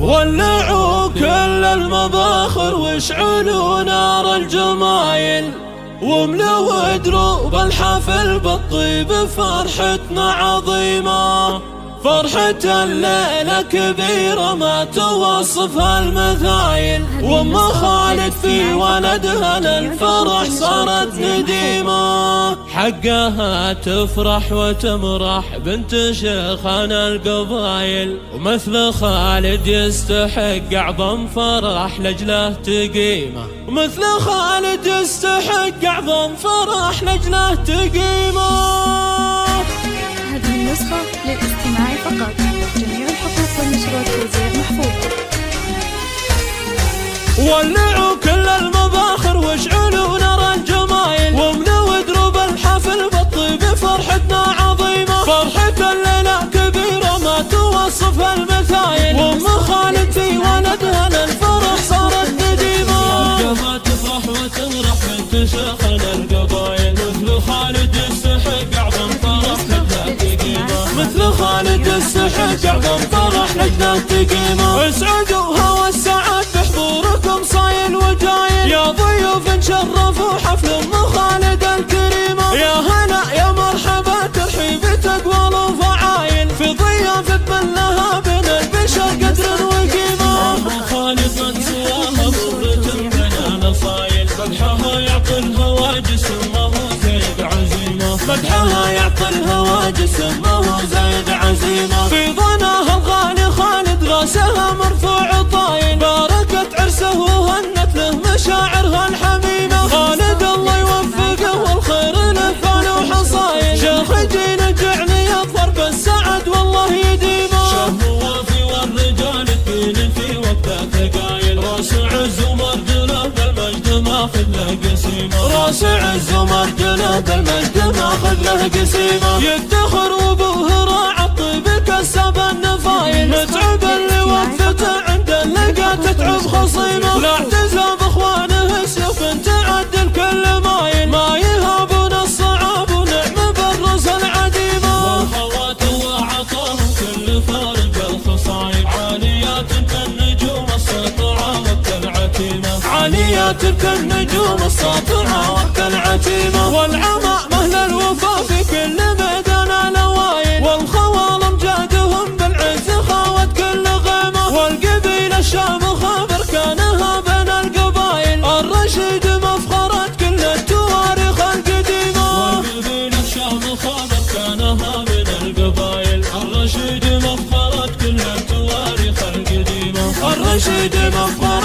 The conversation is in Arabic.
ولعوا كل المباخر واشعلوا نار الجمايل، واملوا دروب الحفل بالطيب فرحتنا عظيمة. فرحة الليلة كبيرة ما توصفها المثايل، وام خالد في ولدها للفرح صارت نديمة. حقها تفرح وتمرح بنت شيخنا القبايل، ومثل خالد يستحق أعظم فرح لجله تقيمه. ومثل خالد يستحق أعظم فرح لجله تقيمه. هذه النسخة للاستماع فقط، جميع الحقوق والنشر والتوزيع محفوظة. ولعوا كل المباخر واشعلوا نار الجمايل، واملوا دروب الحفل بالطيب فرحتنا عظيمة. فرحة الليلة كبيرة ما توصفها المثايل، وام خالد في ولدها للفرح صارت نديمة. حقها تفرح وتمرح بنت شيخنا القبايل، مثل خالد يستحق أعظم فرح لجله تقيمه. مثل خالد يستحق أعظم فرح لجله تقيمه. اسعدوها والسعد بحضوركم صايل وجايل، يا ضيوف شرفوا حفل ام خالد الكريمة. يا هلا يا مرحبا ترحيب تقوال وفعايل، في ضيافة من لها بين البشر قدر وقيمة. ام خالد من سواها مرة بين نصايل، مدحها يعطي الهواجس ما هو زايد عزيمة. مدحها يعطي الهواجس ما هو زايد عزيمة. في ظناها الغالي خالد راسها مرفوع طايل، باركت عرسه وهنت له مشاعرها الحميمة. خالد الله يوفقه والخير له فان وحصايل، شيخ جيل جعلي يظفر بالسعد والله يديمه. شيخ وافي والرجال الدين في وقته ثقايل، راس عز ومرجله بالمجد ماخذ له قسيمة. راس عز ومرجله بالمجد ماخذ له قسيمة. يفتخر وابوه راعى الطيب كسب النفايل، متعب اللي وقفته عند اللقا تتعب خصيمة. لا اعتزم باخوانه سيف تعدل كل مايل، ما يهابون الصعاب ونعم بالرز العديمة. والخوات وعطاهم كل فارق الخصايب، عاليات كالنجوم الساطعة وكالعتيمة. عاليات كالنجوم الساطعة وكالعتيمة. والعمى مهل الوفا في كل ميدان الاوايل، والخوال امجادهم بالعز خاوت كل غيمة. والقبيل الشامخة بركانها بين القبايل، الرشيد مفخرة كل التواريخ القديمة. والقبيل الشامخة بركانها بين القبايل، الرشيد مفخرة كل التواريخ القديمة. الرشيد مفخرة